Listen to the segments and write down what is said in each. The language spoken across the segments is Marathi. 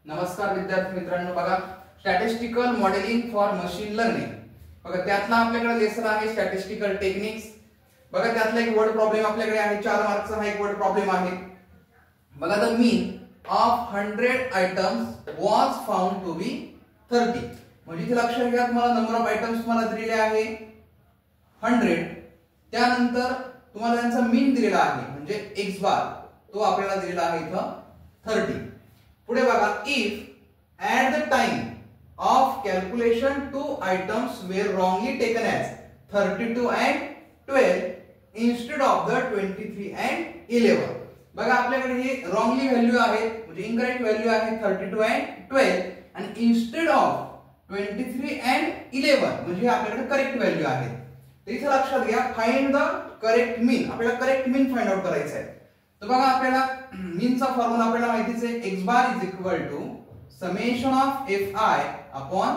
नमस्कार विद्यार्थी मित्रांनो, बघा statistical modelling for machine learning. बघा त्यातला आपल्याकडे लेसन आहे स्टॅटिस्टिकल टेक्निक्स. बघा त्यातला एक वर्ड प्रॉब्लेम आपल्याकडे आहे, 4 मार्कचा हा एक वर्ड प्रॉब्लेम आहे. बघा the mean of 100 items was found to be 30. म्हणजे इथे लक्षात घ्या, तुम्हाला नंबर ऑफ आयटम्स तुम्हाला दिलेले आहे 100. त्यानंतर तुम्हाला त्यांचा मीन दिलेला आहे म्हणजे x बार, तो आपल्याला दिलेला आहे इथं 30. पुढे बघा, if at the time of calculation 2 items were wrongly taken as 32 and 12 instead of the 23 and 11. बघा आपल्याकडे हे रॉंगली व्हॅल्यू आहे म्हणजे इनकरेक्ट व्हॅल्यू आहे 32 and 12 आणि इन्स्टेड ऑफ 23 and 11 म्हणजे आपल्याकडे करेक्ट व्हॅल्यू आहे. तर इथे लक्षात घ्या, फाइंड द करेक्ट मीन. आपल्याला करेक्ट मीन फाइंड आउट करायचं आहे. तर बघा आपल्याला मीनचा फॉर्म्युला आपल्याला माहितीच आहे, x bar is equal to summation of fi upon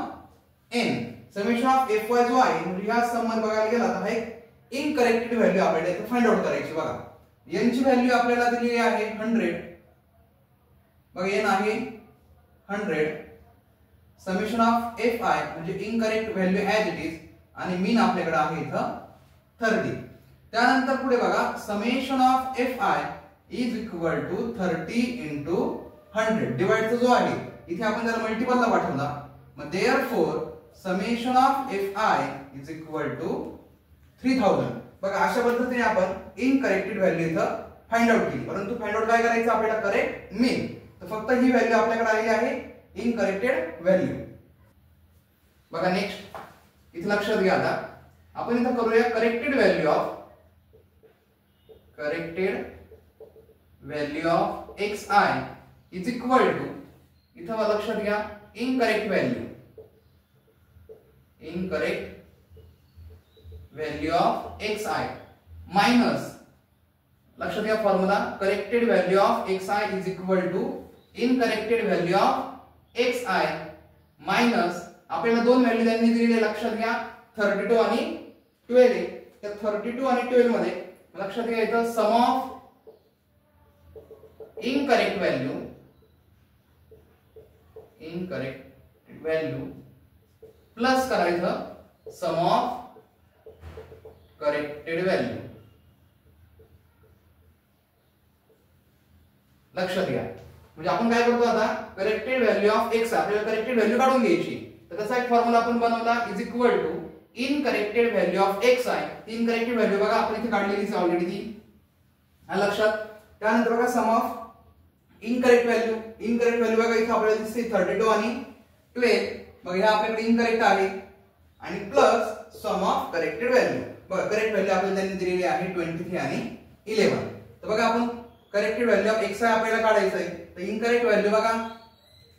n. Summation of fy जो आहे म्हणजे या संबंध बघायला गेला तर एक इनकरेक्ट व्हॅल्यू आपल्याला इथे फाइंड आउट करायची. बघा n ची व्हॅल्यू आपल्याला दिलेली आहे 100. बघा n आहे 100. समेशन ऑफ fi म्हणजे incorrect value as it is आणि मीन आपल्याकडे आहे इथं 30. त्यानंतर पुढे बघा, summation of fi is equal to 30 into 100. डिवाइडचा जो आहे इथे आपण त्याला मल्टिपलला पाठवला, मग therefore summation of fi is equal to 3000. बघा अशा पद्धतीने आपण इनकरेक्टेड व्हॅल्यू इथं फाइंड आउट केली. परंतु फाइंड आउट काय करायचं आपल्याला, करेक्ट मीन. तर फक्त ही व्हॅल्यू आपल्याकडे आली आहे इनकरेक्टेड व्हॅल्यू. बघा नेक्स्ट इथे लक्षात घ्या, आता आपण इथं करूया corrected value of xi is equal to, इथं लक्षात घ्या, incorrect value of xi minus, लक्षात घ्या formula, corrected value of xi is equal to incorrected value of xi minus आपल्याला दोन व्हॅल्यू त्यांनी दिलेले, लक्षात घ्या 32 आणि 12. त्या 32 आणि 12 मध्ये लक्षात घ्या इथं सम ऑफ इनकरेक्ट व्हॅल्यू प्लस करायचं सम ऑफ करेक्टेड व्हॅल्यू. लक्षात घ्या म्हणजे आपण काय करतो आता, करेक्टेड व्हॅल्यू ऑफ x आपल्याला करेक्टेड व्हॅल्यू काढून घ्यायची. तर त्याचा एक फॉर्म्युला आपण बनवला, is equal to incorrected value of xi. Incorrected value बघा आपण इथे काढलेलीच ऑलरेडी ती लक्षात. त्यानंतर बघा सम ऑफ इनकरेक्ट व्हॅल्यू बघा इथे आपल्याला दिसते 32 आणि 12. बघा हे आपल्याकडे इनकरेक्ट आहे आणि plus sum of corrected value. बघा करेक्ट व्हॅल्यू आपल्याला त्यांनी दिलेली आहे 23 आणि 11. तर बघा आपण करेक्टेड व्हॅल्यू ऑफ xi आपल्याला काढायचं आहे. तर इनकरेक्ट व्हॅल्यू बघा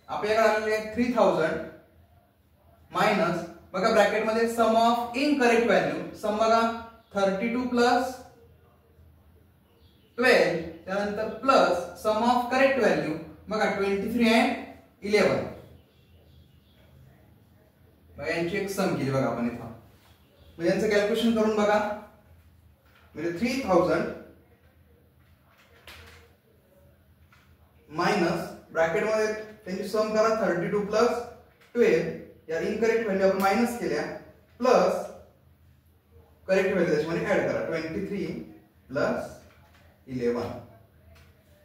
आपल्याकडे आलेली आहे 3000 मायनस, बघा ब्रॅकेट मध्ये sum of incorrect value, sum बघा 32 प्लस 12, त्यानंतर plus sum of correct value बघा 23 and 11. बघा यांची एक सम केली बघा आपण इथं, म्हणजे यांचं कॅल्क्युलेशन करून बघा, म्हणजे 3000 मायनस ब्रॅकेट मध्ये त्यांची सम करा 32 प्लस 12, या इनकरेक्ट व्हॅल्यू आपण मायनस केल्या प्लस करेक्ट व्हॅल्यू त्याच्यामध्ये ऍड करा 23 प्लस 11.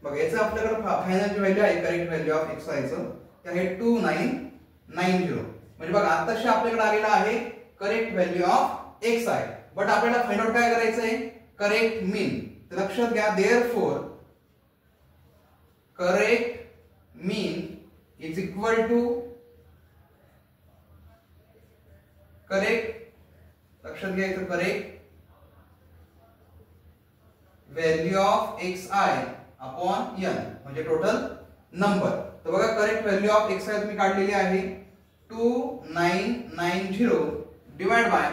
बघा याचं आपल्याकडे फायनल जी व्हॅल्यू आहे करेक्ट व्हॅल्यू ऑफ xi चं ते आहे 2990. म्हणजे बघा आताशी आपल्याकडे आलेला आहे correct value of xi, but आपल्याला फाइंड आउट काय करायचं आहे, करेक्ट मीन. तर लक्षात घ्या, therefore correct mean is equal to correct, लक्षात घ्या इथं correct value of xi upon n म्हणजे टोटल नंबर. तर बघा करेक्ट व्हॅल्यू ऑफ xi तुम्ही काढलेली आहे 2990 डिवाइड बाय,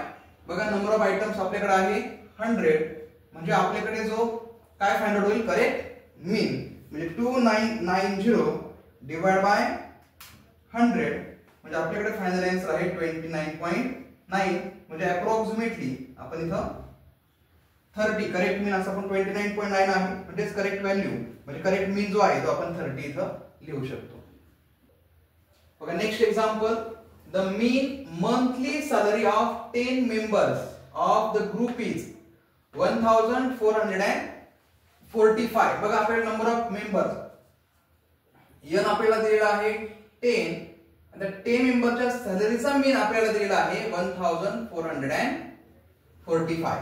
बघा नंबर ऑफ आयटम्स आपल्याकडे आहे 100. म्हणजे आपल्याकडे जो काय फाइंड आउट होईल, करेक्ट मीन. म्हणजे 2990 डिवाइड बाय 100 म्हणजे आपल्याकडे फायनल आन्सर आहे 29.9. म्हणजे अप्रॉक्सिमेटली आपण इथं 30 करेक्ट मीन असं आपण 29.9 आहे, म्हणजे करेक्ट व्हॅल्यू म्हणजे करेक्ट मीन जो आहे तो आपण 30 इथं लिहू शकतो. बघा next example, the mean monthly salary of 10 members of the group is 1445. बघा आपल्याला नंबर ऑफ मेंबर्स n आपल्याला दिलेला आहे 10 आणि 10 मेंबरच्या सॅलरीचा मीन आपल्याला दिलेला आहे 1445.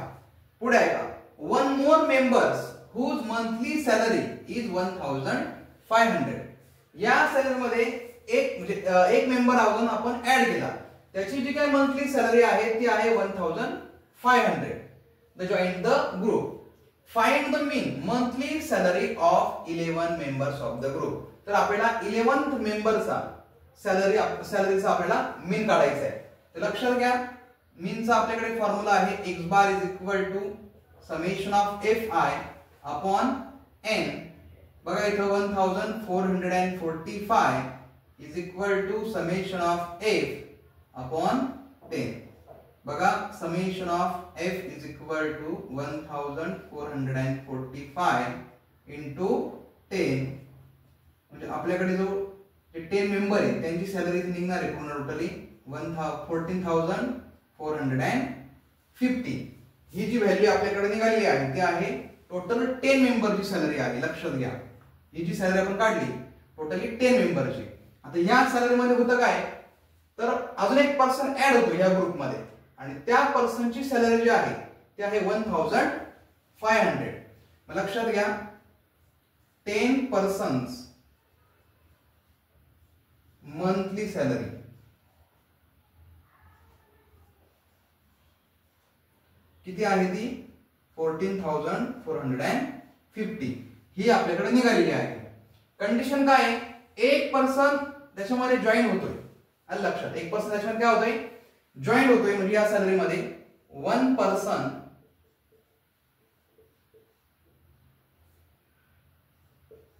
पुढे आहे का, one more members whose monthly salary is 1500. या सॅलरी मध्ये एक मेंबर अजून आपण ऍड केला, त्याची जी काही मंथली सॅलरी आहे ती आहे 1500. The join the group, find the mean monthly salary of 11 members of the group. तर आपल्याला 11th मेंबरचा सॅलरीचा आपल्याला मीन काढायचा आहे. तर लक्षात घ्या, मीनचा आपल्याकडे फॉर्म्युला आहे x bar is equal to summation of fi upon n. बघा इथं 1445 is equal to summation of f upon 10. बघा summation of f is equal to 1445 into 10. म्हणजे आपल्याकडे जो 10 मेंबर आहे त्यांची सॅलरी निघणार आहे पूर्ण टोटली 14,450. ही जी व्हॅल्यू आपल्याकडे निघाली आहे ती आहे टोटल 10 मेंबरची सॅलरी आहे. लक्षात घ्या, ही जी सॅलरी आपण काढली टोटली 10 मेंबरची. आता ह्या सॅलरी मध्ये होतं काय, तर अजून एक पर्सन ऍड होतो ह्या ग्रुप मध्ये आणि त्या पर्सनची सॅलरी जी आहे ती आहे 1500. लक्षात घ्या, 10 पर्सन्स मंथली सॅलरी किती आहे ती 14,450. ही आपल्याकडे निघालेली आहे. कंडिशन काय आहे, एक पर्सन त्याच्यामध्ये जॉईन होतोय. आलं लक्षात, एक पर्सन त्याच्यामध्ये काय होतोय, जॉईन होतोय. म्हणजे या सॅलरी मध्ये वन पर्सन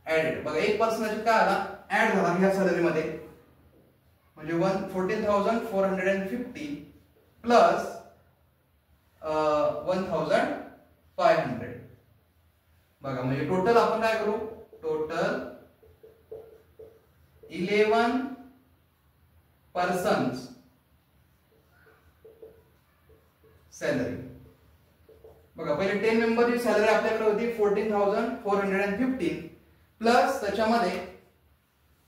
ऍडेड. बघा एक पर्सन काय आला, ऍड झाला ह्या सॅलरी मध्ये. म्हणजे 14,450 प्लस 1,500. बघा म्हणजे टोटल आपण काय करू, टोटल 11 पर्सन्स सॅलरी. बघा पहिले 10 मेंबरची सॅलरी आपल्याकडे होती 14,450 प्लस त्याच्यामध्ये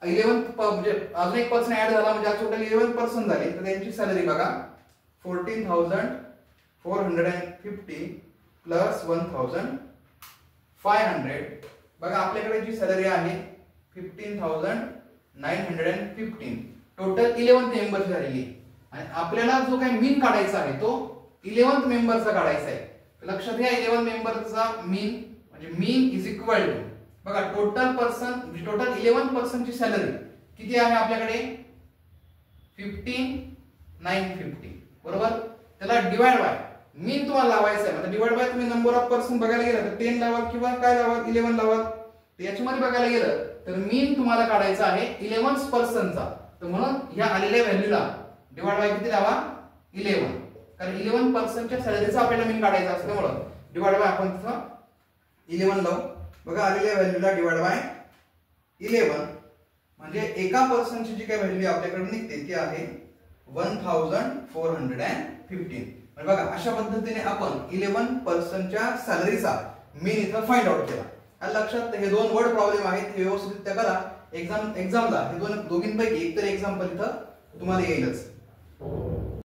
11 म्हणजे अजून एक पर्सन ऍड झाला म्हणजे टोटल 11 पर्सन झाले. तर त्यांची सॅलरी बघा 14,450 प्लस 1,500. बघा आपल्याकडे जी सॅलरी आहे 15,915. टोटल 11 मेंबर्स झालेली आणि आपल्याला जो काही मीन काढायचा आहे तो 11th मेंबरचा काढायचा आहे. लक्षात घ्या, 11 मेंबरचा मीन म्हणजे मीन इज इक्वल टू, बघा टोटल पर्सन म्हणजे टोटल 11 पर्सनची सॅलरी किती आहे आपल्याकडे 15,950. बरोबर, त्याला डिवाइड बाय मीन तुम्हाला लावायचं आहे. म्हणजे डिवाइड बाय तुम्ही नंबर ऑफ पर्सन बघायला गेलं तर 10 लावा किंवा काय लावा 11 लावा. तर याच्यामध्ये बघायला गेलं तर मीन तुम्हाला काढायचा आहे 11 पर्सनचा. तर म्हणून ह्या आलेल्या व्हॅल्यूला डिवाइड बाय किती लावा 11, कारण 11 पर्सनच्या सॅलरीचा आपल्याला मीन काढायचा असल्यामुळे डिवाइड बाय आपण तिथं 11 लावू. बघा आलेल्या व्हॅल्यूला डिवाइड बाय 11 म्हणजे एका पर्सनची जी काही व्हॅल्यू आपल्याकडे निघते ती आहे 1450. म्हणजे बघा अशा पद्धतीने आपण 11 पर्सनच्या सॅलरीचा मीन इथं फाइंड आउट केला. आणि लक्षात हे दोन वर्ड प्रॉब्लेम आहेत, हे व्यवस्थित करा. एक्झामला हे दोघींपैकी एक तरी एक्झाम्पल इथं तुम्हाला येईलच.